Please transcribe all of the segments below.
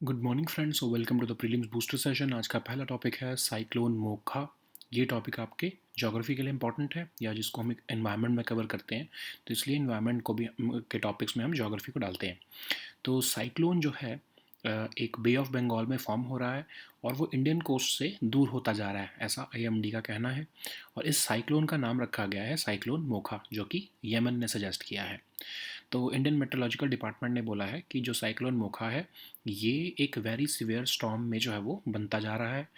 Good morning friends और welcome to the prelims booster session. आज का पहला टॉपिक है साइक्लोन मोखा। ये टॉपिक आपके ज्योग्राफी के लिए इंपॉर्टेंट है या जिसको हम एनवायरनमेंट में कवर करते हैं, तो इसलिए एनवायरनमेंट को भी के टॉपिक्स में हम ज्योग्राफी को डालते हैं। तो साइक्लोन जो है एक बे ऑफ बंगाल में फॉर्म हो रहा है और वो इंडियन कोस्ट से दूर होता जा रहा है, ऐसा आईएमडी का कहना है। और इस साइक्लोन का नाम रखा गया है साइक्लोन मोखा, जो कि यमन ने सजेस्ट किया है। तो इंडियन मेट्रोलॉजिकल डिपार्टमेंट ने बोला है कि जो साइक्लोन मोखा है ये एक वेरी सिवियर स्टॉर्म में जो है वो बनता जा रहा है।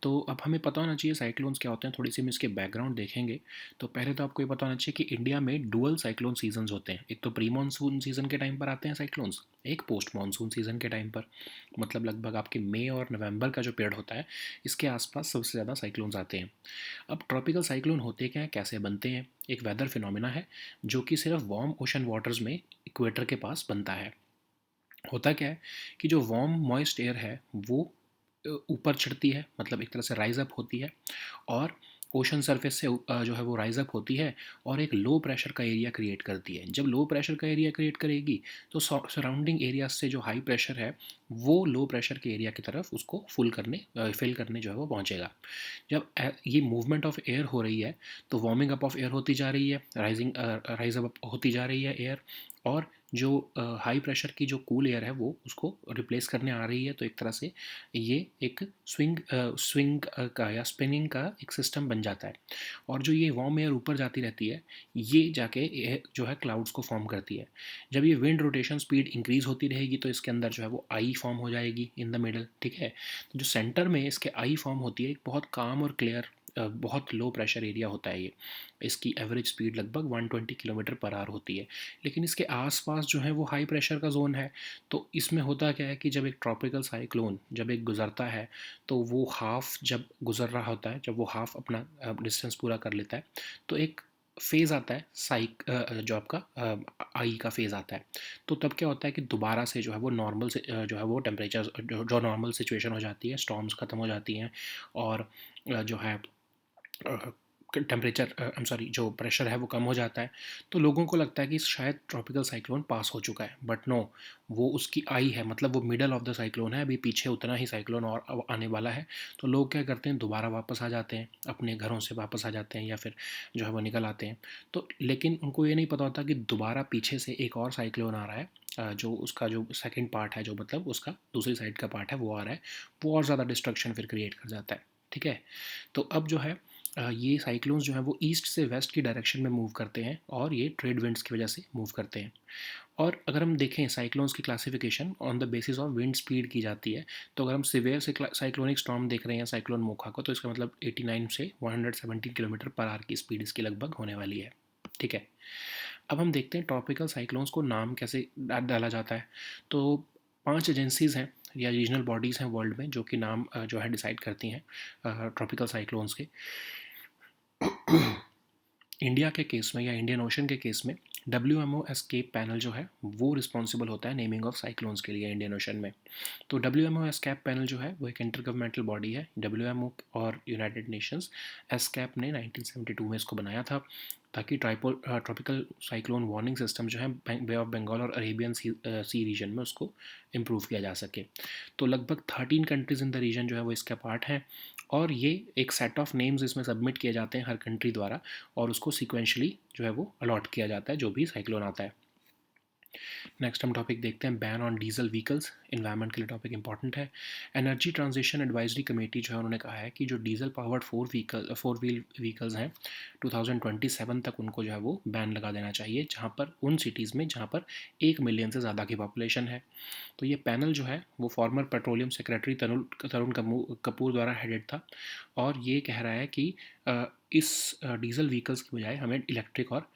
तो अब हमें पता होना चाहिए साइक्लोन्स क्या होते हैं, थोड़ी सी हम इसके बैकग्राउंड देखेंगे। तो पहले तो आपको ये पता होना चाहिए कि इंडिया में डुअल साइक्लोन सीजन्स होते हैं। एक तो प्री मानसून सीजन के टाइम पर आते हैं साइक्लोन्स, एक पोस्ट मानसून सीजन के टाइम पर। मतलब लगभग आपके मई और नवंबर का जो पीरियड होता है, इसके आसपास सबसे ज़्यादा साइक्लोन्स आते हैं। अब ट्रॉपिकल साइक्लोन होते क्या हैं, कैसे बनते हैं? एक वेदर फिनोमिना है जो कि सिर्फ वार्म ओशन वाटर्स में इक्वेटर के पास बनता है। होता क्या है कि जो वार्म मॉइस्ट एयर है वो ऊपर चढ़ती है, मतलब एक तरह से राइज अप होती है, और ओशन सरफेस से जो है वो राइज अप होती है और एक लो प्रेशर का एरिया क्रिएट करती है। जब लो प्रेशर का एरिया क्रिएट करेगी तो सराउंडिंग एरिया से जो हाई प्रेशर है वो लो प्रेशर के एरिया की तरफ उसको फिल करने जो है वो पहुंचेगा। जब ये मूवमेंट ऑफ एयर हो रही है तो वार्मिंग अप ऑफ एयर होती जा रही है, राइज अप होती जा रही है एयर, और जो हाई प्रेशर की जो कूल एयर है वो उसको रिप्लेस करने आ रही है। तो एक तरह से ये एक स्विंग का या स्पिनिंग का एक सिस्टम बन जाता है। और जो ये वार्म एयर ऊपर जाती रहती है, ये जाके जो है क्लाउड्स को फॉर्म करती है। जब ये विंड रोटेशन स्पीड इंक्रीज होती रहेगी तो इसके अंदर जो है वो आई फॉर्म हो जाएगी इन द मिडल, ठीक है। तो जो सेंटर में इसके आई फॉर्म होती है, एक बहुत काम और क्लियर बहुत लो प्रेशर एरिया होता है ये। इसकी एवरेज स्पीड लगभग 120 किलोमीटर पर आवर होती है। लेकिन इसके आसपास जो है वो हाई प्रेशर का जोन है। तो इसमें होता क्या है कि जब एक ट्रॉपिकल साइक्लोन जब एक गुजरता है, तो वो हाफ जब गुजर रहा होता है, जब वो हाफ अपना डिस्टेंस पूरा कर लेता है, तो एक फेज़ आता है जो आपका आई का फेज़ आता है। तो तब क्या होता है कि दोबारा से जो है वो नॉर्मल से जो है वो टेम्परेचर जो नॉर्मल सिचुएशन हो जाती है, स्टॉर्म्स ख़त्म हो जाती हैं। और जो है टेम्परेचर आई एम सॉरी जो प्रेशर है वो कम हो जाता है। तो लोगों को लगता है कि शायद ट्रॉपिकल साइक्लोन पास हो चुका है, बट नो, वो उसकी आई है, मतलब वो मिडल ऑफ द साइक्लोन है। अभी पीछे उतना ही साइक्लोन और अब आने वाला है। तो लोग क्या करते हैं, दोबारा वापस आ जाते हैं, अपने घरों से वापस आ जाते हैं या फिर जो है वो निकल आते हैं। तो लेकिन उनको ये नहीं पता होता कि दोबारा पीछे से एक और साइक्लोन आ रहा है, जो उसका जो सेकंड पार्ट है, जो मतलब उसका दूसरी साइड का पार्ट है वो आ रहा है। वो और ज़्यादा डिस्ट्रक्शन फिर क्रिएट कर जाता है, ठीक है। तो अब जो है ये साइक्लोन्स जो हैं वो ईस्ट से वेस्ट की डायरेक्शन में मूव करते हैं और ये ट्रेड विंड्स की वजह से मूव करते हैं। और अगर हम देखें साइक्लोन्स की classification on the basis of wind speed की जाती है। तो अगर हम सिवियर से साइक्लोनिक स्टॉर्म देख रहे हैं साइक्लोन मोखा को, तो इसका मतलब 89 से 117 किलोमीटर पर आवर की स्पीड इसकी लगभग होने वाली है, ठीक है। अब हम देखते हैं ट्रॉपिकल साइक्लोन्स को नाम कैसे डाला जाता है। तो 5 एजेंसीज़ हैं या रीजनल बॉडीज़ हैं वर्ल्ड में जो कि नाम जो है डिसाइड करती हैं ट्रॉपिकल साइक्लोन्स के। इंडिया के केस में या इंडियन ओशन के केस में WMO एस्केप पैनल जो है वो रिस्पॉन्सिबल होता है नेमिंग ऑफ साइक्लोन्स के लिए इंडियन ओशन में। तो WMO एस्केप पैनल जो है वो एक इंटर गवर्नमेंटल बॉडी है। WMO और यूनाइटेड नेशंस एस्केप ने 1972 में इसको बनाया था, ताकि ट्रॉपिकल साइक्लोन वार्निंग सिस्टम जो है बे ऑफ बंगाल और अरेबियन सी रीजन में उसको इम्प्रूव किया जा सके। तो लगभग 13 कंट्रीज़ इन द रीजन जो है वो इसका पार्ट है। और ये एक सेट ऑफ नेम्स इसमें सबमिट किए जाते हैं हर कंट्री द्वारा, और उसको सिक्वेंशली जो है वो अलॉट किया जाता है जो भी साइक्लोन आता है। नेक्स्ट हम टॉपिक देखते हैं ban on diesel vehicles. Environment के लिए टॉपिक इंपॉर्टेंट है। एनर्जी ट्रांजिशन एडवाइजरी कमेटी जो है उन्होंने कहा है कि जो diesel powered four wheel vehicles हैं 2027 तक उनको जो है वो बैन लगा देना चाहिए, जहाँ पर उन सिटीज़ में जहाँ पर 1 मिलियन से ज़्यादा की पॉपुलेशन है। तो ये पैनल जो है वो farmer petroleum secretary Tarun Kapoor द्वारा हेडेड था, और ये कह रहा है कि इस डीजल व्हीकल्स की बजाय हमें इलेक्ट्रिक और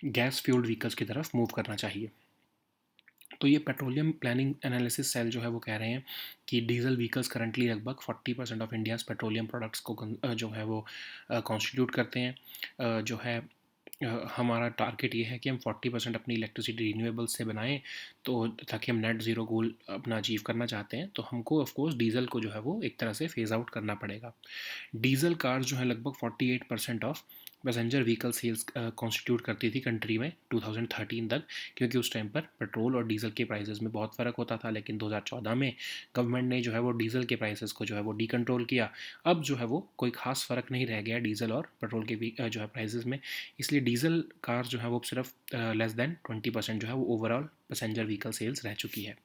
गैस फ्यूल्ड व्हीकल्स की तरफ मूव करना चाहिए। तो ये पेट्रोलियम प्लानिंग एनालिसिस सेल जो है वो कह रहे हैं कि डीजल व्हीकल्स करंटली लगभग 40% ऑफ इंडियाज़ पेट्रोलियम प्रोडक्ट्स को जो है वो कॉन्स्टिट्यूट करते हैं। जो है हमारा टारगेट ये है कि हम 40% अपनी इलेक्ट्रिसिटी रीन्यूएबल्स से बनाएं, तो ताकि हम नेट ज़ीरो गोल अपना अचीव करना चाहते हैं, तो हमको ऑफ कोर्स डीजल को जो है वो एक तरह से फेज़ आउट करना पड़ेगा। डीजल कार्स जो है लगभग 48% of passenger vehicle sales constitute करती थी कंट्री में 2013 तक, क्योंकि उस टाइम पर पेट्रोल और डीजल के प्राइसेस में बहुत फ़र्क होता था। लेकिन 2014 में गवर्नमेंट ने जो है वो डीजल के प्राइसेस को जो है वो डीकंट्रोल किया। अब जो है वो कोई ख़ास फ़र्क नहीं रह गया डीजल और पेट्रोल के जो है प्राइसेस में। इसलिए डीजल कार जो है वो सिर्फ लेस दैन 20% जो है वो ओवरऑल पैसेंजर व्हीकल सेल्स रह चुकी है।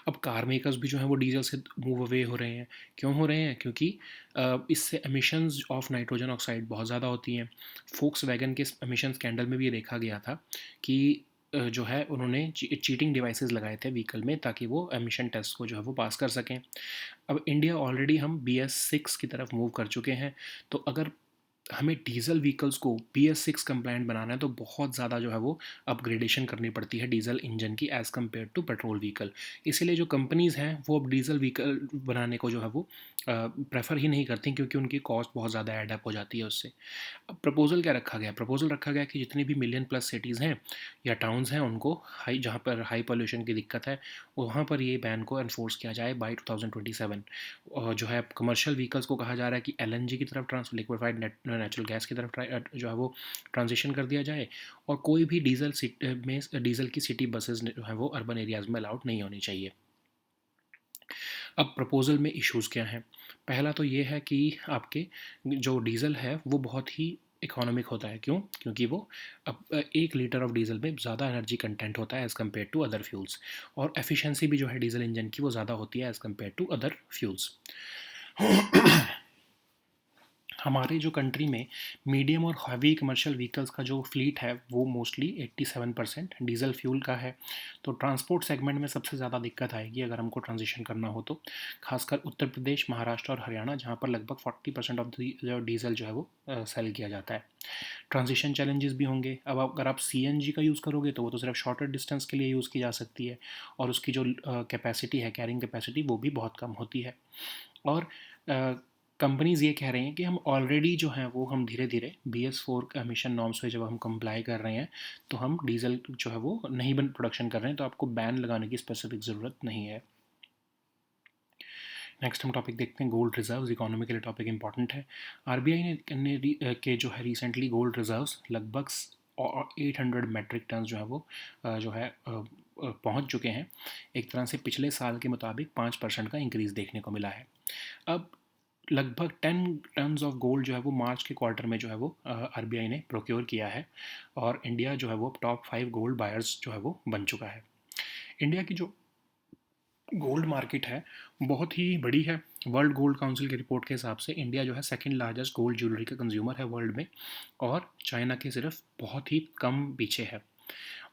अब कार मेकर्स भी जो हैं वो डीजल से मूव अवे हो रहे हैं। क्यों हो रहे हैं? क्योंकि इससे एमिशंस ऑफ नाइट्रोजन ऑक्साइड बहुत ज़्यादा होती हैं। फोक्स वैगन के एमिशन स्कैंडल में भी ये देखा गया था कि जो है उन्होंने चीटिंग डिवाइसेस लगाए थे व्हीकल में, ताकि वो एमिशन टेस्ट को जो है वो पास कर सकें। अब इंडिया ऑलरेडी हम BS6 की तरफ मूव कर चुके हैं, तो अगर हमें डीजल व्हीकल्स को BS6 कंप्लायंट बनाना है तो बहुत ज़्यादा जो है वो अपग्रेडेशन करनी पड़ती है डीजल इंजन की as compare to petrol vehicle. इसीलिए जो कंपनीज़ हैं वो अब डीजल व्हीकल बनाने को जो है वो प्रेफर ही नहीं करती, क्योंकि उनकी कॉस्ट बहुत ज़्यादा एड अप हो जाती है उससे। अब प्रपोजल क्या रखा गया? प्रपोजल रखा गया कि जितनी भी मिलियन प्लस सिटीज़ हैं या टाउन्स हैं, उनको हाई, जहाँ पर हाई पॉल्यूशन की दिक्कत है, वहाँ पर ये बैन को एनफोर्स किया जाए बाई 2027। और जो है कमर्शियल व्हीकल्स को कहा जा रहा है कि LNG की तरफ लिक्विफाइड नेचुरल गैस की तरफ जो है वो ट्रांजिशन कर दिया जाए, और कोई भी डीजल की सिटी बसेस जो है वो अर्बन एरियाज़ में अलाउड नहीं होनी चाहिए। अब प्रपोज़ल में इश्यूज़ क्या हैं? पहला तो ये है कि आपके जो डीज़ल है वो बहुत ही इकोनॉमिक होता है। क्यों? क्योंकि वो अब 1 लीटर ऑफ डीज़ल में ज़्यादा एनर्जी कंटेंट होता है as compare to other fuels, और एफिशिएंसी भी जो है डीज़ल इंजन की वो ज़्यादा होती है as compare to other fuels. हमारे जो कंट्री में मीडियम और हैवी कमर्शियल व्हीकल्स का जो फ्लीट है वो मोस्टली 87% डीजल फ्यूल का है। तो ट्रांसपोर्ट सेगमेंट में सबसे ज़्यादा दिक्कत आएगी अगर हमको ट्रांजिशन करना हो तो, खासकर उत्तर प्रदेश, महाराष्ट्र और हरियाणा, जहाँ पर लगभग 40% ऑफ जो डीजल जो है वो सेल किया जाता है। ट्रांजिशन चैलेंजेस भी होंगे। अब अगर आप CNG का यूज़ करोगे तो वो तो सिर्फ शॉर्टर डिस्टेंस के लिए यूज़ की जा सकती है, और उसकी जो कैपेसिटी है, कैरिंग कैपेसिटी, वो भी बहुत कम होती है। और कंपनीज़ ये कह रही हैं कि हम ऑलरेडी जो हैं वो हम धीरे धीरे BS4 एमिशन नॉर्म्स पे जब हम कंप्लाई कर रहे हैं, तो हम डीजल जो है वो नहीं बन प्रोडक्शन कर रहे हैं, तो आपको बैन लगाने की स्पेसिफिक ज़रूरत नहीं है। नेक्स्ट हम टॉपिक देखते हैं गोल्ड रिजर्व्स। इकोनॉमी के लिए टॉपिक इंपॉर्टेंट है। RBI के जो है रिसेंटली गोल्ड रिजर्व्स लगभग 800 मेट्रिक टन जो है वो जो है पहुंच चुके हैं। एक तरह से पिछले साल के मुताबिक 5% का इंक्रीज़ देखने को मिला है। अब लगभग 10 टन्स ऑफ गोल्ड जो है वो मार्च के क्वार्टर में जो है वो RBI ने प्रोक्योर किया है, और इंडिया जो है वो टॉप 5 गोल्ड बायर्स जो है वो बन चुका है। इंडिया की जो गोल्ड मार्केट है बहुत ही बड़ी है। वर्ल्ड गोल्ड काउंसिल की रिपोर्ट के हिसाब से इंडिया जो है सेकंड लार्जेस्ट गोल्ड ज्वेलरी का कंज्यूमर है वर्ल्ड में, और चाइना के सिर्फ बहुत ही कम पीछे है।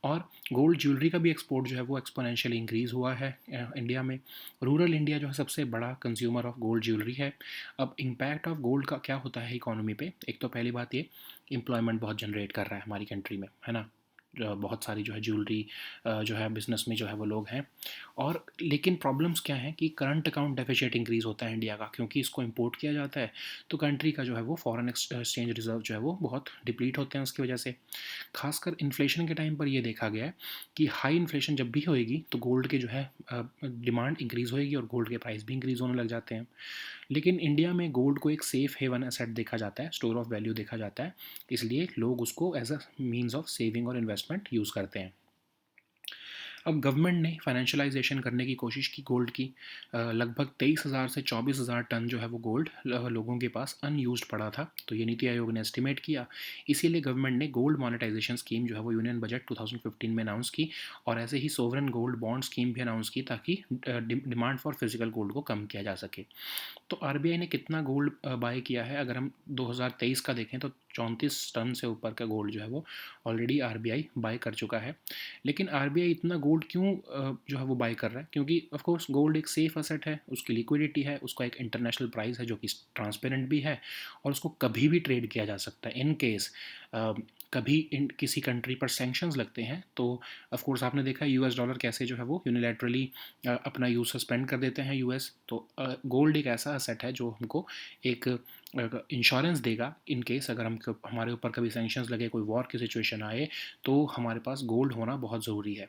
और गोल्ड ज्वेलरी का भी एक्सपोर्ट जो है वो एक्सपोनेंशियली इंक्रीज़ हुआ है इंडिया में। रूरल इंडिया जो है सबसे बड़ा कंज्यूमर ऑफ गोल्ड ज्वेलरी है। अब इम्पैक्ट ऑफ गोल्ड का क्या होता है इकोनॉमी पे? एक तो पहली बात ये, एम्प्लॉयमेंट बहुत जनरेट कर रहा है हमारी कंट्री में, है ना। बहुत सारी जो है ज्वेलरी जो है बिज़नेस में जो है वो लोग हैं। और लेकिन प्रॉब्लम्स क्या हैं कि करंट अकाउंट डेफिसिट इंक्रीज़ होता है इंडिया का, क्योंकि इसको इंपोर्ट किया जाता है, तो कंट्री का जो है वो फॉरेन एक्सचेंज रिजर्व जो है वो बहुत डिप्लीट होते हैं उसकी वजह से। खासकर इन्फ्लेशन के टाइम पर ये देखा गया है कि हाई इन्फ्लेशन जब भी होएगी तो गोल्ड के जो है डिमांड इंक्रीज़ होएगी और गोल्ड के प्राइस भी इंक्रीज़ होने लग जाते हैं। लेकिन इंडिया में गोल्ड को एक सेफ़ हेवन एसेट देखा जाता है, स्टोर ऑफ वैल्यू देखा जाता है, इसलिए लोग उसको as a means of saving और इन्वेस्टमेंट यूज़ करते हैं। अब गवर्नमेंट ने फाइनेंशियलाइजेशन करने की कोशिश की गोल्ड की। लगभग 23,000 से 24,000 टन जो है वो गोल्ड लोगों के पास अनयूज्ड पड़ा था, तो ये नीति आयोग ने एस्टिमेट किया। इसीलिए गवर्नमेंट ने गोल्ड मोनेटाइजेशन स्कीम जो है वो यूनियन बजट 2015 में अनाउंस की, और ऐसे ही सोवरन गोल्ड बॉन्ड स्कीम भी अनाउंस की, ताकि डिमांड फॉर फिजिकल गोल्ड को कम किया जा सके। तो RBI ने कितना गोल्ड बाय किया है? अगर हम 2023 का देखें तो 34 टन से ऊपर का गोल्ड जो है वो ऑलरेडी RBI बाय कर चुका है। लेकिन RBI इतना गोल्ड क्यों जो है वो बाय कर रहा है? क्योंकि ऑफ कोर्स गोल्ड एक सेफ असेट है, उसकी लिक्विडिटी है, उसका एक इंटरनेशनल प्राइस है जो कि ट्रांसपेरेंट भी है, और उसको कभी भी ट्रेड किया जा सकता है। इन केस कभी इन किसी कंट्री पर सैंक्शंस लगते हैं, तो ऑफ कोर्स आपने देखा US डॉलर कैसे जो है वो यूनिलैटरली अपना यूज़ सस्पेंड कर देते हैं US। तो गोल्ड एक ऐसा असेट है जो हमको एक इंश्योरेंस देगा इन केस अगर हम हमारे ऊपर कभी सैंक्शंस लगे, कोई वॉर की सिचुएशन आए, तो हमारे पास गोल्ड होना बहुत ज़रूरी है।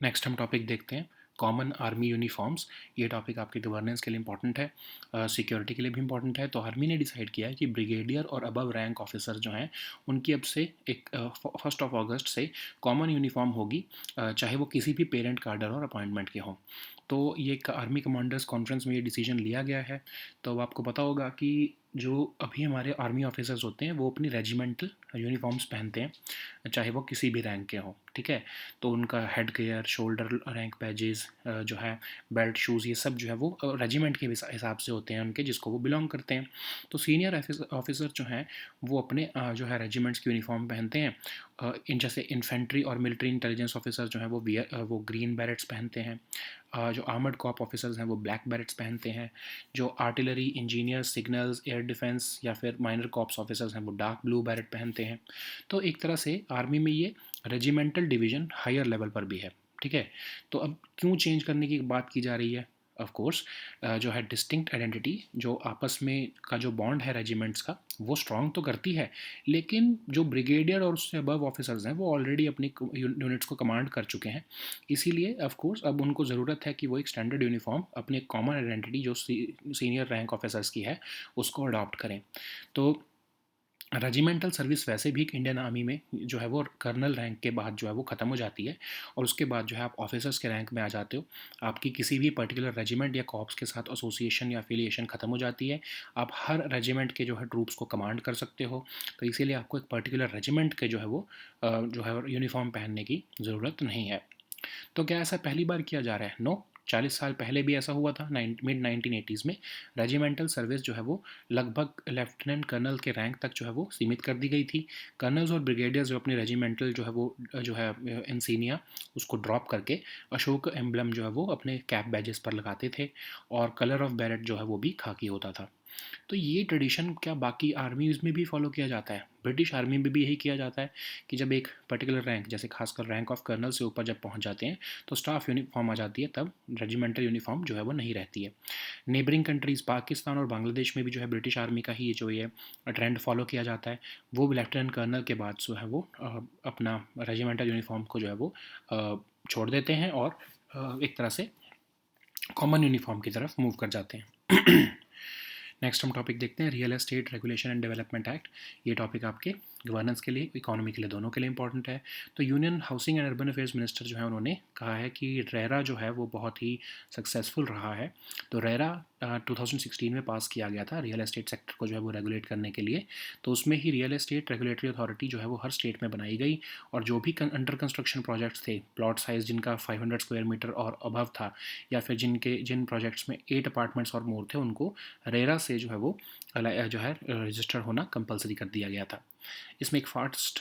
नेक्स्ट हम टॉपिक देखते हैं कॉमन आर्मी यूनिफॉर्म्स, ये टॉपिक आपके गवर्नेंस के लिए इंपॉर्टेंट है, सिक्योरिटी के लिए भी इंपॉर्टेंट है। तो आर्मी ने डिसाइड किया है कि ब्रिगेडियर और अबव रैंक ऑफिसर जो हैं उनकी अब से 1 अगस्त से कॉमन यूनिफॉर्म होगी, चाहे वो किसी भी पेरेंट कार्डर और अपॉइंटमेंट के हों। तो ये एक आर्मी कमांडर्स कॉन्फ्रेंस में ये डिसीजन लिया गया है। तो अब आपको पता होगा कि जो अभी हमारे आर्मी ऑफिसर्स होते हैं वो अपनी रेजिमेंटल यूनिफॉर्म्स पहनते हैं, चाहे वो किसी भी रैंक के हों, ठीक है। तो उनका head gear, shoulder rank badges जो है, बेल्ट, शूज़, ये सब जो है वो रेजिमेंट के हिसाब से होते हैं उनके, जिसको वो बिलोंग करते हैं। तो सीनियर ऑफिसर जो हैं वो अपने जो है रेजिमेंट्स की यूनिफॉर्म पहनते हैं। इन जैसे इन्फेंट्री और मिलिट्री इंटेलिजेंस ऑफिसर जो हैं वो ग्रीन बैरेट्स पहनते हैं। जो आर्मर्ड कॉप ऑफिसर्स हैं वो ब्लैक बैरेट्स पहनते हैं। जो artillery engineers, signals, air defence या फिर माइनर कॉप्स ऑफिसर्स हैं वो डार्क ब्लू बैरेट पहनते हैं। तो एक तरह से आर्मी में ये रेजिमेंटल डिवीज़न हायर लेवल पर भी है, ठीक है। तो अब क्यों चेंज करने की बात की जा रही है? ऑफ कोर्स जो है डिस्टिंक्ट आइडेंटिटी, जो आपस में का जो बॉन्ड है रेजिमेंट्स का, वो स्ट्रॉन्ग तो करती है, लेकिन जो ब्रिगेडियर और उससे अबव ऑफिसर्स हैं वो ऑलरेडी अपनी यूनिट्स को कमांड कर चुके हैं। इसीलिए ऑफ कोर्स अब उनको ज़रूरत है कि वो एक स्टैंडर्ड यूनिफॉर्म अपने कॉमन आइडेंटिटी जो सीनियर रैंक ऑफिसर्स की है उसको अडॉप्ट करें। तो रेजिमेंटल सर्विस वैसे भी इंडियन आर्मी में जो है वो कर्नल रैंक के बाद जो है वो ख़त्म हो जाती है, और उसके बाद जो है आप ऑफिसर्स के रैंक में आ जाते हो। आपकी किसी भी पर्टिकुलर रेजिमेंट या कॉर्प्स के साथ एसोसिएशन या एफिलिएशन ख़त्म हो जाती है। आप हर रेजिमेंट के जो है ट्रूप्स को कमांड कर सकते हो। तो इसीलिए आपको एक पर्टिकुलर रेजिमेंट के जो है वो जो है यूनिफॉर्म पहनने की ज़रूरत नहीं है। तो क्या ऐसा पहली बार किया जा रहा है? नो, 40 साल पहले भी ऐसा हुआ था। मिड 1980s में रेजिमेंटल सर्विस जो है वो लगभग लेफ्टिनेंट कर्नल के रैंक तक जो है वो सीमित कर दी गई थी। कर्नल्स और ब्रिगेडियर्स जो अपनी रेजिमेंटल जो है वो जो है इंसीनिया उसको ड्रॉप करके अशोक एम्बलम जो है वो अपने कैप बैजेस पर लगाते थे, और कलर ऑफ बैरेट जो है वो भी खाकी होता था। तो ये ट्रेडिशन क्या बाकी आर्मीज़ में भी फॉलो किया जाता है? ब्रिटिश आर्मी में भी यही किया जाता है कि जब एक पर्टिकुलर रैंक, जैसे खासकर रैंक ऑफ कर्नल से ऊपर जब पहुंच जाते हैं तो स्टाफ यूनिफॉर्म आ जाती है, तब रेजिमेंटल यूनिफॉर्म जो है वो नहीं रहती है। नेबरिंग कंट्रीज़ पाकिस्तान और बांग्लादेश में भी जो है ब्रिटिश आर्मी का ही ये जो ये ट्रेंड फॉलो किया जाता है। वो लेफ्टिनेंट कर्नल के बाद जो है वो अपना रेजिमेंटल यूनिफॉर्म को जो है वो छोड़ देते हैं और एक तरह से कॉमन यूनिफॉर्म की तरफ मूव कर जाते हैं। नेक्स्ट हम टॉपिक देखते हैं, real estate regulation and development act. ये टॉपिक आपके गवर्नेंस के लिए, इकोनॉमी के लिए, दोनों के लिए इंपॉर्टेंट है। तो union housing and urban affairs minister जो है उन्होंने कहा है कि रेरा जो है वो बहुत ही सक्सेसफुल रहा है। तो रेरा 2016 में पास किया गया था रियल एस्टेट सेक्टर को जो है वो रेगुलेट करने के लिए। तो उसमें ही रियल एस्टेट रेगुलेटरी अथॉरिटी जो है वो हर स्टेट में बनाई गई, और जो भी अंडर कंस्ट्रक्शन प्रोजेक्ट्स थे, प्लॉट साइज जिनका 500 स्क्वायर मीटर और अबव था, या फिर जिन प्रोजेक्ट्स में 8 अपार्टमेंट्स और मोर थे, उनको रेरा से जो है वो जो है रजिस्टर होना कंपलसरी कर दिया गया था। इसमें एक फास्ट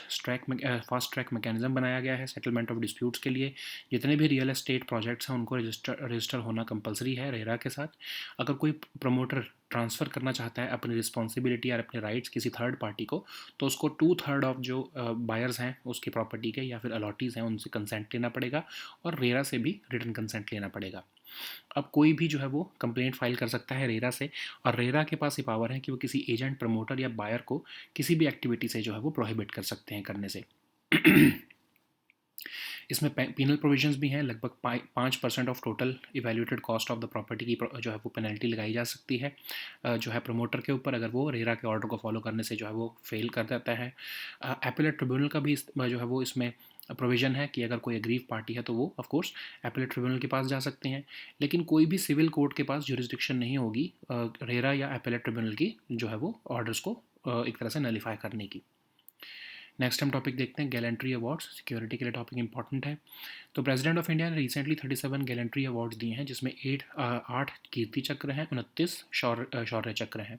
ट्रैक मैकेनिज्म बनाया गया है सेटलमेंट ऑफ डिस्प्यूट्स के लिए। जितने भी रियल एस्टेट प्रोजेक्ट्स हैं उनको रजिस्टर होना कंपलसरी है रेरा के साथ। अगर कोई प्रमोटर ट्रांसफ़र करना चाहता है अपनी रिस्पॉन्सिबिलिटी और अपने राइट्स किसी थर्ड पार्टी को, तो उसको 2/3 ऑफ जो बायर्स हैं उसकी प्रॉपर्टी के या फिर अलॉटीज़ हैं उनसे कंसेंट लेना पड़ेगा, और रेरा से भी रिटर्न कंसेंट लेना पड़ेगा। अब कोई भी जो है वो कंप्लेंट फाइल कर सकता है रेरा से, और रेरा के पास ये पावर है कि वो किसी एजेंट, प्रमोटर या बायर को किसी भी एक्टिविटी से जो है वो प्रोहिबिट कर सकते हैं करने से। इसमें पीनल प्रोविजंस भी हैं। लगभग 5% of total evaluated cost of the property की जो है वो पेनल्टी लगाई जा सकती है जो है प्रमोटर के ऊपर, अगर वो रेरा के ऑर्डर को फॉलो करने से जो है वो फेल कर देता है। एपेलेट ट्रिब्यूनल का भी जो है वो इसमें प्रोविज़न है कि अगर कोई एग्रीव पार्टी है तो वो ऑफ कोर्स एपेलेट ट्रिब्यूनल के पास जा सकते हैं, लेकिन कोई भी सिविल कोर्ट के पास ज्यूरिसडिक्शन नहीं होगी रेरा या एपेलेट ट्रिब्यूनल की जो है वो ऑर्डर्स को एक तरह से नलीफाई करने की। नेक्स्ट हम टॉपिक देखते हैं, गैलेंट्री अवार्ड्स। सिक्योरिटी के लिए टॉपिक इंपॉर्टेंट है। तो प्रेसिडेंट ऑफ इंडिया ने रिसेंटली 37 गैलेंट्री अवार्ड्स दिए हैं, जिसमें 8 कीर्ति चक्र हैं, 29 शौर्य चक्र हैं।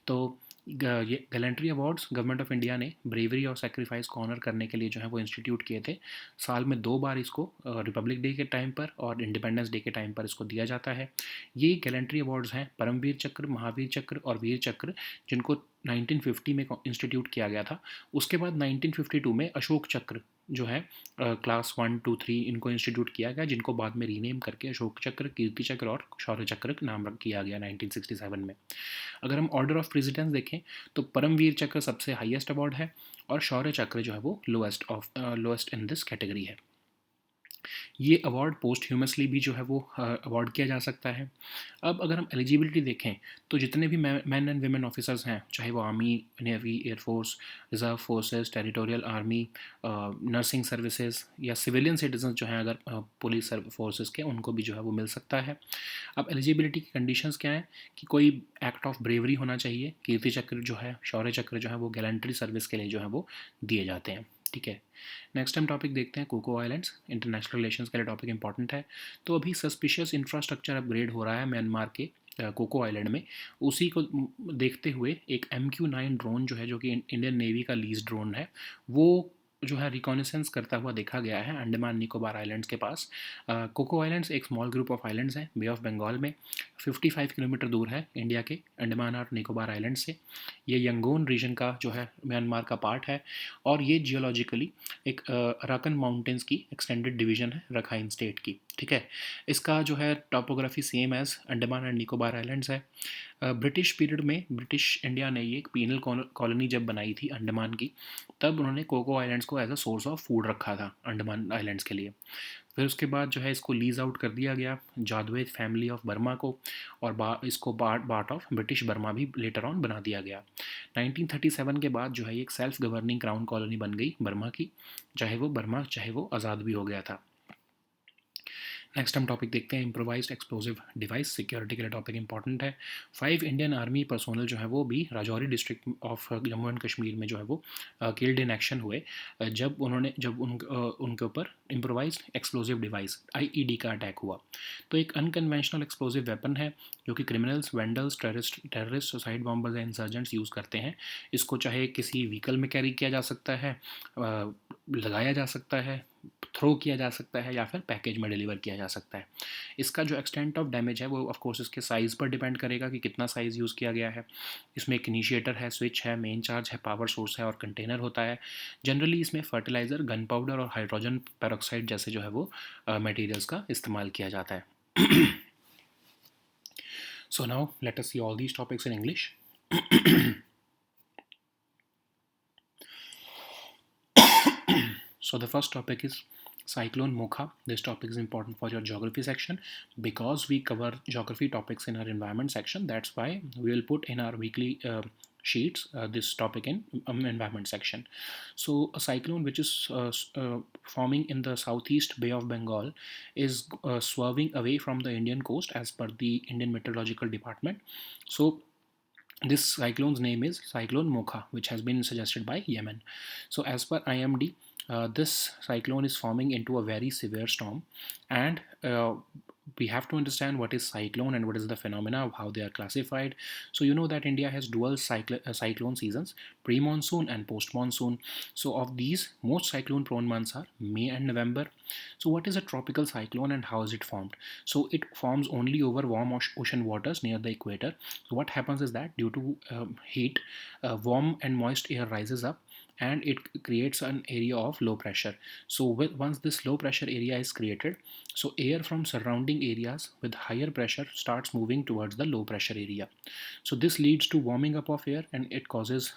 तो ये gallantry awards government of India ने ब्रेवरी और सेक्रीफाइस को ऑनर करने के लिए जो है वो इंस्टीट्यूट किए थे। साल में 2 बार इसको रिपब्लिक डे के टाइम पर और इंडिपेंडेंस डे के टाइम पर इसको दिया जाता है। ये गैलेंट्री अवार्ड्स हैं परमवीर चक्र, महावीर चक्र और वीर चक्र, जिनको 1950 में इंस्टीट्यूट किया गया था। उसके बाद 1952 में अशोक चक्र जो है क्लास 1, 2, 3 इनको इंस्टीट्यूट किया गया, जिनको बाद में रीनेम करके अशोक चक्र, कीर्ति चक्र और शौर्य चक्र नाम किया गया 1967 में। अगर हम ऑर्डर ऑफ प्रेसिडेंस देखें तो परमवीर चक्र सबसे हाईएस्ट अवार्ड है, और शौर्य चक्र जो है वो लोएस्ट इन दिस कैटेगरी है। ये अवार्ड पोस्टह्यूमसली भी जो है वो अवार्ड किया जा सकता है। अब अगर हम एलिजिबिलिटी देखें तो जितने भी मैन एंड वुमेन ऑफिसर्स हैं, चाहे वो army, navy, air force, reserve forces, territorial army, nursing services या सिविलियन सिटीजन जो हैं अगर पुलिस फोर्सेस के, उनको भी जो है वो मिल सकता है। अब एलिजिबिलिटी की कंडीशंस क्या हैं कि कोई एक्ट ऑफ ब्रेवरी होना चाहिए, कीर्ति चक्र जो है, शौर्य चक्र जो है वो गैलेंट्री सर्विस के लिए जो है वो दिए जाते हैं। ठीक है, नेक्स्ट हम टॉपिक देखते हैं कोको आइलैंड्स। इंटरनेशनल रिलेशंस के लिए टॉपिक इंपॉर्टेंट है। तो अभी सस्पिशियस इंफ्रास्ट्रक्चर अपग्रेड हो रहा है म्यांमार के कोको आइलैंड में। उसी को देखते हुए एक MQ-9 ड्रोन जो है, जो कि इंडियन नेवी का लीज ड्रोन है, वो जो है रिकॉनिसेंस करता हुआ देखा गया है अंडमान निकोबार आइलैंड्स के पास। कोको आइलैंड्स एक स्मॉल ग्रुप ऑफ आइलैंड्स हैं बे ऑफ बंगाल में, 55 किलोमीटर दूर है इंडिया के अंडमान और निकोबार आइलैंड से। ये यंगोन रीजन का जो है म्यांमार का पार्ट है, और ये जियोलॉजिकली एक अराकन माउंटेंस की एक्सटेंडेड डिवीजन है रखाइन स्टेट की। ठीक है, इसका जो है topography same as Andaman and Nicobar islands है। ब्रिटिश पीरियड में ब्रिटिश इंडिया ने ये एक पीनल कॉलोनी जब बनाई थी अंडमान की, तब उन्होंने कोको आइलैंड्स को as a source of food रखा था अंडमान आइलैंड्स के लिए। फिर उसके बाद जो है इसको लीज आउट कर दिया गया जादवेद फैमिली ऑफ बर्मा को, और इसको पार्ट ऑफ ब्रिटिश बर्मा भी लेटर ऑन बना दिया गया। 1937 के बाद जो है ये एक सेल्फ गवर्निंग क्राउन कॉलोनी बन गई बर्मा की, चाहे वो आज़ाद भी हो गया था। नेक्स्ट हम टॉपिक देखते हैं इम्प्रोवाइज्ड एक्सप्लोसिव डिवाइस। सिक्योरिटी के लिए टॉपिक इंपॉर्टेंट है। 5 इंडियन आर्मी पर्सोनल जो है वो भी Rajouri district of Jammu and Kashmir में जो है वो किल्ड इन एक्शन हुए, जब उनके ऊपर इम्प्रोवाइज्ड एक्सप्लोसिव डिवाइस IED का अटैक हुआ। तो एक अनकन्वेंशनल एक्सप्लोसिव वेपन है जो कि क्रिमिनल्स, वेंडल्स, टेररिस्ट, सुसाइड बॉम्बर्स या इंसर्जेंट्स यूज़ करते हैं। इसको चाहे किसी व्हीकल में कैरी किया जा सकता है, लगाया जा सकता है, थ्रो किया जा सकता है, या फिर पैकेज में डिलीवर किया जा सकता है। इसका जो एक्सटेंट ऑफ डैमेज है वो ऑफ कोर्स इसके साइज़ पर डिपेंड करेगा कि कितना साइज़ यूज़ किया गया है। इसमें एक इनिशिएटर है, स्विच है, मेन चार्ज है, पावर सोर्स है और कंटेनर होता है। जनरली इसमें फर्टिलाइज़र, गन पाउडर और हाइड्रोजन पेरोक्साइड जैसे जो है वो मटेरियल्स का इस्तेमाल किया जाता है। So now let us see all these topics in English. So the first topic is Cyclone Mokha. This topic is important for your geography section because we cover geography topics in our environment section. That's why we will put in our weekly sheets this topic in environment section. So a cyclone which is forming in the southeast Bay of Bengal is swerving away from the Indian coast as per the Indian Meteorological Department. So this cyclone's name is Cyclone Mokha, which has been suggested by Yemen. So, as per IMD, this cyclone is forming into a very severe storm, and we have to understand what is cyclone and what is the phenomena of how they are classified. So you know that India has dual cyclone seasons, pre-monsoon and post-monsoon. So of these, most cyclone prone months are May and November. So what is a tropical cyclone and how is it formed? So it forms only over warm ocean waters near the equator. So what happens is that due to heat, warm and moist air rises up and it creates an area of low pressure. So once this low pressure area is created, so air from surrounding areas with higher pressure starts moving towards the low pressure area. So this leads to warming up of air and it causes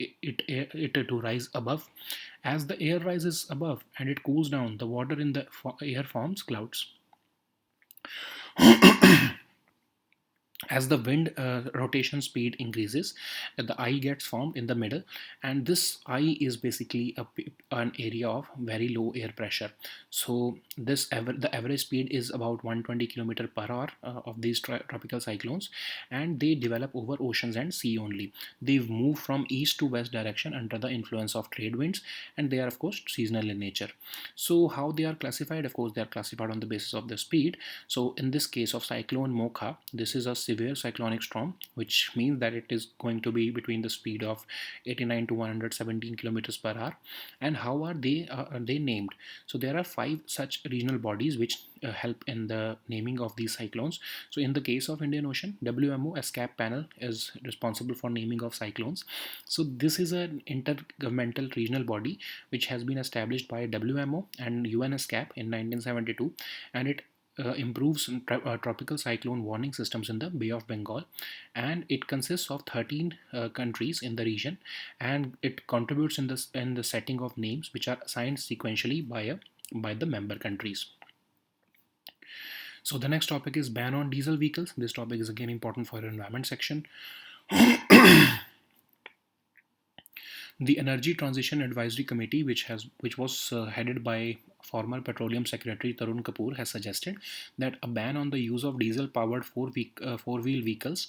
it to rise above. As the air rises above and it cools down, the water in the air forms clouds. As the wind rotation speed increases, the eye gets formed in the middle, and this eye is basically an area of very low air pressure. So the average speed is about 120 kilometer per hour of these tropical cyclones, and they develop over oceans and sea only. They move from east to west direction under the influence of trade winds, and they are of course seasonal in nature. So how they are classified? Of course, they are classified on the basis of the speed. So in this case of cyclone Mokha, this is a severe cyclonic storm, which means that it is going to be between the speed of 89 to 117 kilometers per hour. And how are they named? So there are 5 such regional bodies which help in the naming of these cyclones. So in the case of Indian Ocean, WMO ESCAP panel is responsible for naming of cyclones. So this is an intergovernmental regional body which has been established by WMO and UNESCAP in 1972, and it improves tropical cyclone warning systems in the Bay of Bengal, and it consists of 13 countries in the region, and it contributes in the setting of names which are assigned sequentially by a by the member countries. So the next topic is ban on diesel vehicles. This topic is again important for your environment section. The Energy Transition Advisory Committee, which was headed by former Petroleum Secretary Tarun Kapoor, has suggested that a ban on the use of diesel-powered four-wheel vehicles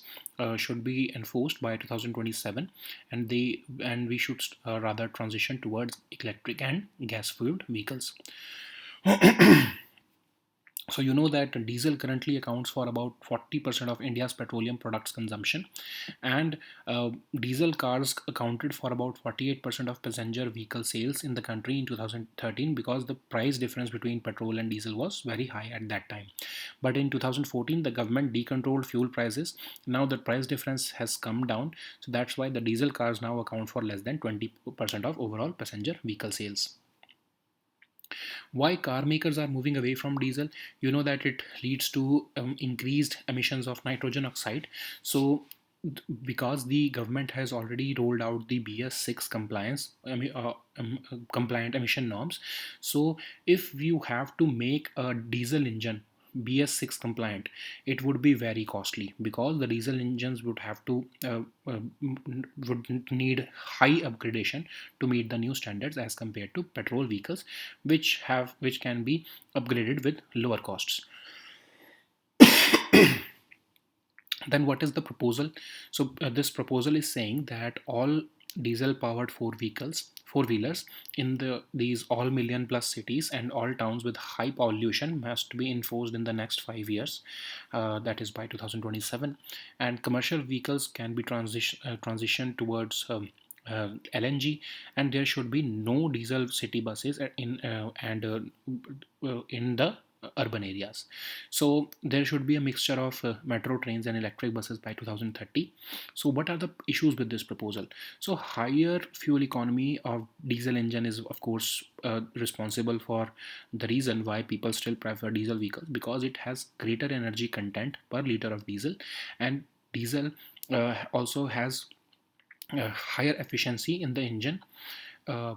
should be enforced by 2027, and we should rather transition towards electric and gas-fueled vehicles. So you know that diesel currently accounts for about 40% of India's petroleum products consumption, and diesel cars accounted for about 48% of passenger vehicle sales in the country in 2013, because the price difference between petrol and diesel was very high at that time. But in 2014, the government decontrolled fuel prices. Now the price difference has come down, so that's why the diesel cars now account for less than 20% of overall passenger vehicle sales. Why car makers are moving away from diesel? You know that it leads to increased emissions of nitrogen oxide. So because the government has already rolled out the BS6 compliant emission norms, so if you have to make a diesel engine BS6 compliant, it would be very costly, because the diesel engines would have to would need high upgradation to meet the new standards as compared to petrol vehicles, which can be upgraded with lower costs. Then what is the proposal? So this proposal is saying that all diesel powered four wheelers in these all million plus cities and all towns with high pollution must be enforced in the next 5 years, that is by 2027. And commercial vehicles can be transitioned towards LNG, and there should be no diesel city buses in the urban areas. So there should be a mixture of metro trains and electric buses by 2030. So what are the issues with this proposal? So higher fuel economy of diesel engine is of course responsible for the reason why people still prefer diesel vehicles, because it has greater energy content per liter of diesel, and diesel also has higher efficiency in the engine. Uh,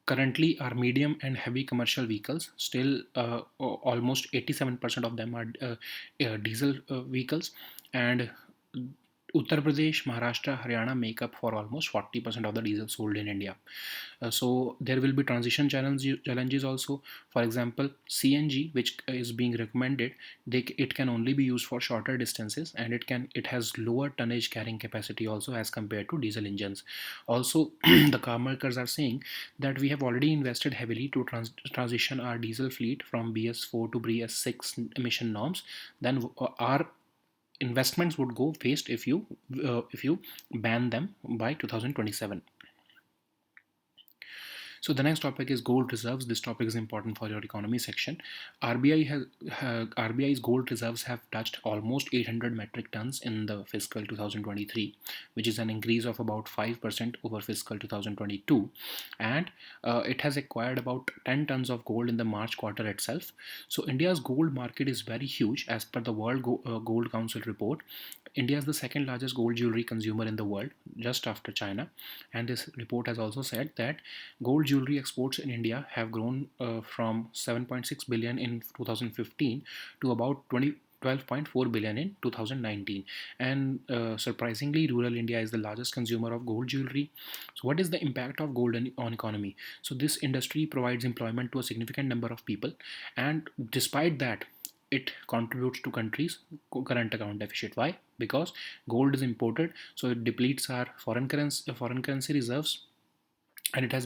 Currently, our medium and heavy commercial vehicles still almost 87% of them are diesel vehicles, and Uttar Pradesh, Maharashtra, Haryana make up for almost 40% of the diesel sold in India. So there will be transition challenges also. For example, CNG, which is being recommended, it can only be used for shorter distances, and it has lower tonnage carrying capacity also as compared to diesel engines. Also, the car makers are saying that we have already invested heavily to transition our diesel fleet from BS4 to BS6 emission norms. Then our investments would go waste if you ban them by 2027. So the next topic is gold reserves. This topic is important for your economy section. RBI's gold reserves have touched almost 800 metric tons in the fiscal 2023, which is an increase of about 5% over fiscal 2022, and it has acquired about 10 tons of gold in the March quarter itself. So India's gold market is very huge. As per the Gold Council report, India is the second largest gold jewelry consumer in the world, just after China. And this report has also said that gold jewelry exports in India have grown from 7.6 billion in 2015 to about 12.4 billion in 2019. And surprisingly, rural India is the largest consumer of gold jewelry. So what is the impact of gold on economy? So this industry provides employment to a significant number of people, and despite that, it contributes to countries current account deficit. Why? Because gold is imported, so it depletes our foreign currency reserves. And it has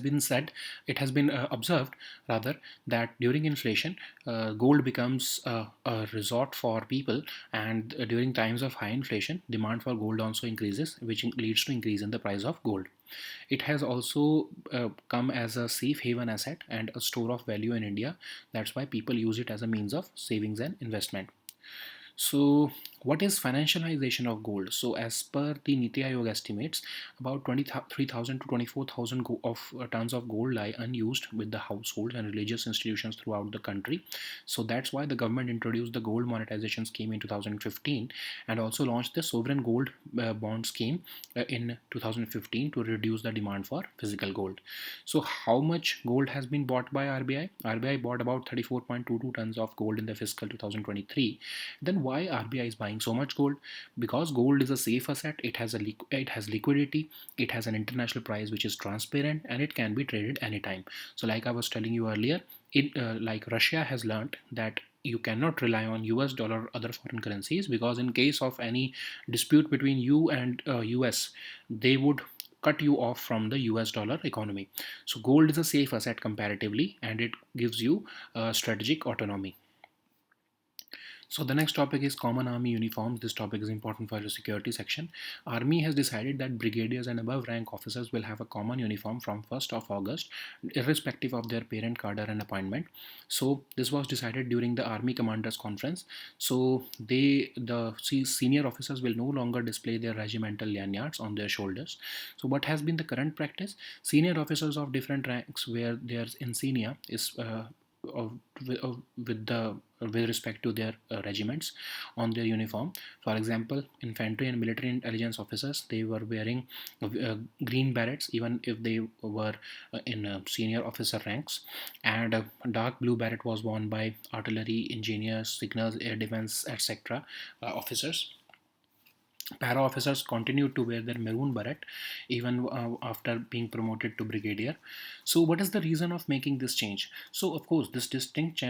been observed rather, that during inflation, gold becomes a resort for people, and during times of high inflation, demand for gold also increases, which leads to increase in the price of gold. It has also come as a safe haven asset and a store of value in India. That's why people use it as a means of savings and investment. So What is financialization of gold? So, as per the Niti Aayog estimates, about 23,000 to 24,000 tons of gold lie unused with the households and religious institutions throughout the country. So, that's why the government introduced the gold monetization scheme in 2015 and also launched the sovereign gold bond scheme in 2015 to reduce the demand for physical gold. So, how much gold has been bought by RBI? RBI bought about 34.22 tons of gold in the fiscal 2023. Then why RBI is buying so much gold? Because gold is a safe asset. It has liquidity. It has an international price which is transparent and it can be traded anytime. So, like I was telling you earlier, like Russia has learned that you cannot rely on US dollar or other foreign currencies, because in case of any dispute between you and US, they would cut you off from the US dollar economy. So gold is a safe asset comparatively and it gives you strategic autonomy. So the next topic is common army uniforms. This topic is important for your security section. Army has decided that brigadiers and above rank officers will have a common uniform from 1st of August, irrespective of their parent cadre and appointment. So this was decided during the Army Commanders Conference. So the senior officers will no longer display their regimental lanyards on their shoulders. So what has been the current practice? Senior officers of different ranks wear their insignia is of, with respect to their regiments on their uniform. For example, infantry and military intelligence officers, they were wearing green berets even if they were in senior officer ranks, and a dark blue beret was worn by artillery, engineers, signals, air defense, etc. Officers. Para officers continued to wear their maroon beret even after being promoted to brigadier. So, what is the reason of making this change? So, of course, this distinct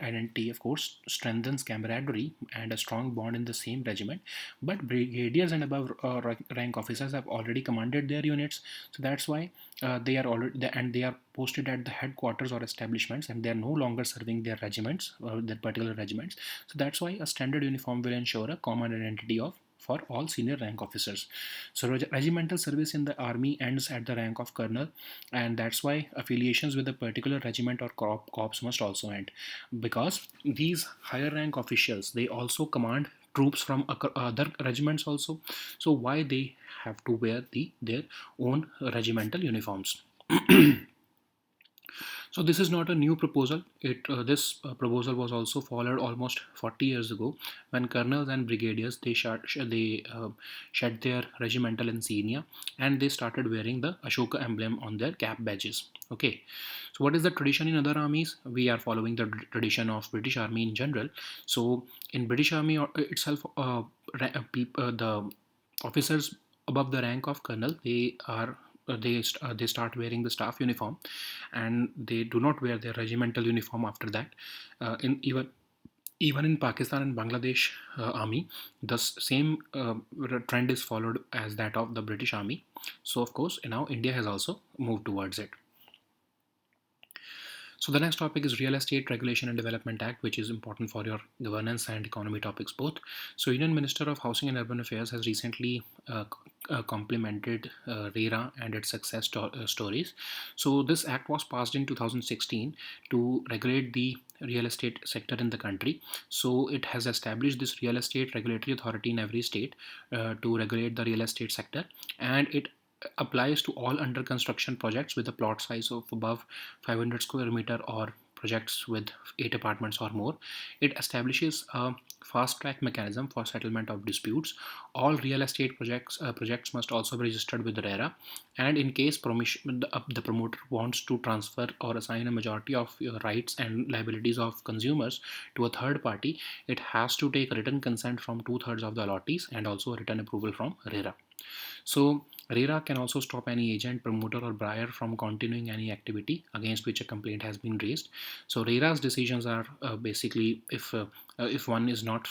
identity, of course, strengthens camaraderie and a strong bond in the same regiment. But brigadiers and above rank officers have already commanded their units, so that's why they are posted at the headquarters or establishments, and they are no longer serving their regiments or their particular regiments. So that's why a standard uniform will ensure a common identity of for all senior rank officers. So regimental service in the army ends at the rank of colonel, and that's why affiliations with a particular regiment or corps must also end, because these higher rank officials, they also command troops from other regiments also. So why they have to wear their own regimental uniforms? So this is not a new proposal. This proposal was also followed almost 40 years ago, when colonels and brigadiers shed their regimental insignia and they started wearing the Ashoka emblem on their cap badges. Okay, so what is the tradition in other armies? We are following the tradition of British Army in general. So in British Army itself, the officers above the rank of colonel, they start wearing the staff uniform, and they do not wear their regimental uniform after that. In even in Pakistan and Bangladesh army, the same trend is followed as that of the British army. So of course now India has also moved towards it. So the next topic is Real Estate Regulation and Development Act, which is important for your governance and economy topics both. So Union Minister of Housing and Urban Affairs has recently complimented RERA and its success stories. So this act was passed in 2016 to regulate the real estate sector in the country. So it has established this real estate regulatory authority in every state to regulate the real estate sector, and it applies to all under construction projects with a plot size of above 500 square meter or projects with 8 apartments or more. It establishes a fast track mechanism for settlement of disputes. All real estate projects must also be registered with RERA, and in case the promoter wants to transfer or assign a majority of rights and liabilities of consumers to a third party, it has to take written consent from two-thirds of the allottees and also written approval from RERA. So RERA can also stop any agent, promoter, or buyer from continuing any activity against which a complaint has been raised. So RERA's decisions are basically, if one is not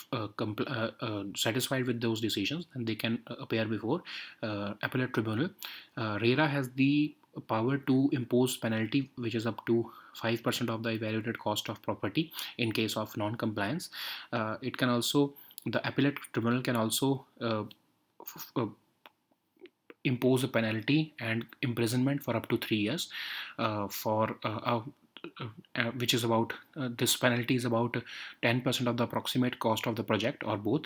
satisfied with those decisions, then they can appear before appellate tribunal. RERA has the power to impose penalty which is up to 5% of the evaluated cost of property in case of non-compliance. It can also, the appellate tribunal can also impose a penalty and imprisonment for up to 3 years for which is about this penalty is about 10% of the approximate cost of the project or both.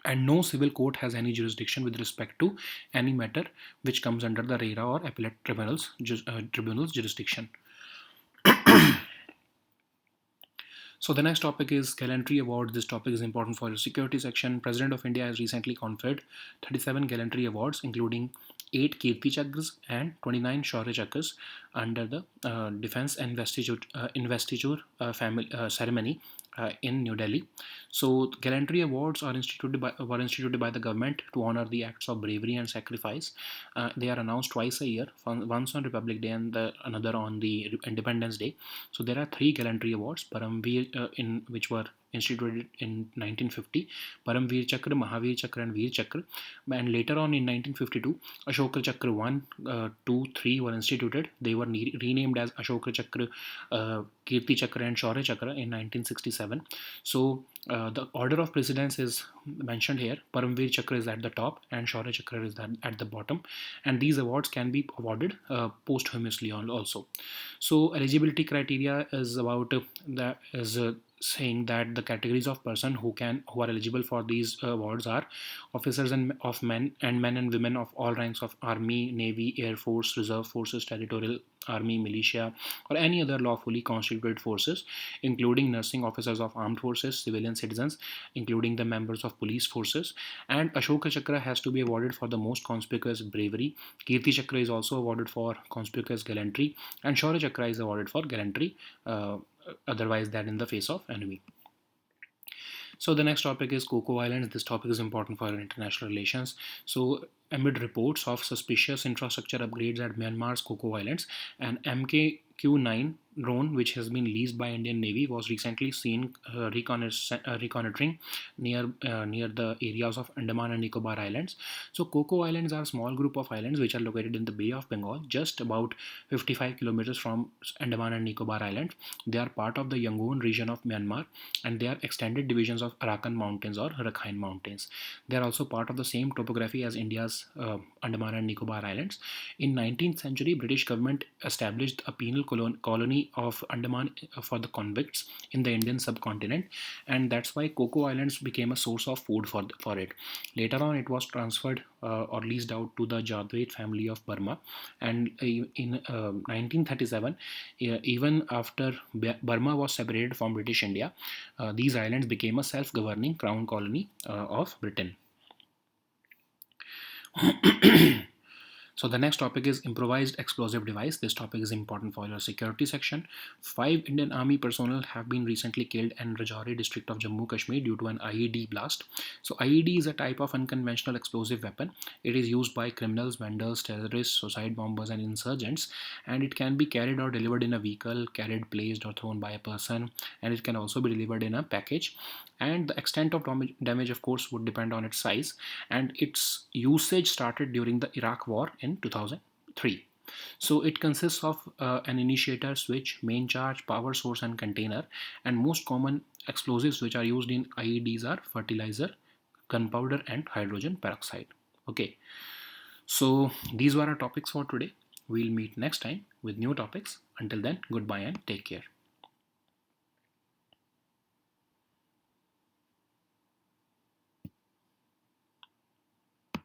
And no civil court has any jurisdiction with respect to any matter which comes under the RERA or appellate tribunal's jurisdiction. So the next topic is Gallantry Award. This topic is important for your security section. President of India has recently conferred 37 Gallantry Awards, including 8 Kirti Chakras and 29 Shaurya Chakras under the Defense Investiture ceremony in New Delhi. So Gallantry Awards were instituted by the government to honor the acts of bravery and sacrifice. They are announced twice a year, once on Republic Day and another on the Independence Day. So there are 3 Gallantry Awards, Paramveer, which were instituted in 1950, Paramveer Chakra, Mahavir Chakra and Veer Chakra. And later on in 1952, Ashoka Chakra 1, 2, 3 were instituted. They were renamed as Ashoka Chakra, Kirti Chakra and Shaurya Chakra in 1967. So the order of precedence is mentioned here. Paramveer Chakra is at the top and Shaurya Chakra is at the bottom. And these awards can be awarded posthumously also. So eligibility criteria is about saying that the categories of person who are eligible for these awards are officers of men and women of all ranks of army, navy, air force, reserve forces, territorial army, militia, or any other lawfully constituted forces, including nursing officers of armed forces, civilian citizens, including the members of police forces. And Ashoka Chakra has to be awarded for the most conspicuous bravery. Kirti Chakra is also awarded for conspicuous gallantry, and Shaurya Chakra is awarded for gallantry, otherwise than in the face of enemy. So the next topic is Coco Islands. This topic is important for international relations. So amid reports of suspicious infrastructure upgrades at Myanmar's Coco Islands, an MKQ-9 drone, which has been leased by Indian Navy, was recently seen reconnoitering near the areas of Andaman and Nicobar Islands. So Coco Islands are a small group of islands which are located in the Bay of Bengal, just about 55 kilometers from Andaman and Nicobar Islands. They are part of the Yangon region of Myanmar, and they are extended divisions of Arakan Mountains or Rakhine Mountains. They are also part of the same topography as India's Andaman and Nicobar Islands. In 19th century, British government established a penal colony of Andaman for the convicts in the Indian subcontinent, and that's why Coco Islands became a source of food for it. Later on, it was transferred or leased out to the Jadwait family of Burma, and in 1937, even after Burma was separated from British India, these islands became a self-governing crown colony of Britain. So the next topic is improvised explosive device. This topic is important for your security section. 5 Indian Army personnel have been recently killed in Rajouri district of Jammu Kashmir due to an IED blast. So IED is a type of unconventional explosive weapon. It is used by criminals, vandals, terrorists, suicide bombers and insurgents, and it can be carried or delivered in a vehicle, carried, placed or thrown by a person, and it can also be delivered in a package. And the extent of damage of course would depend on its size, and its usage started during the Iraq war in 2003. So it consists of an initiator, switch, main charge, power source and container, and most common explosives which are used in IEDs are fertilizer, gunpowder and hydrogen peroxide. Okay, so these were our topics for today. We'll meet next time with new topics. Until then, goodbye and take care.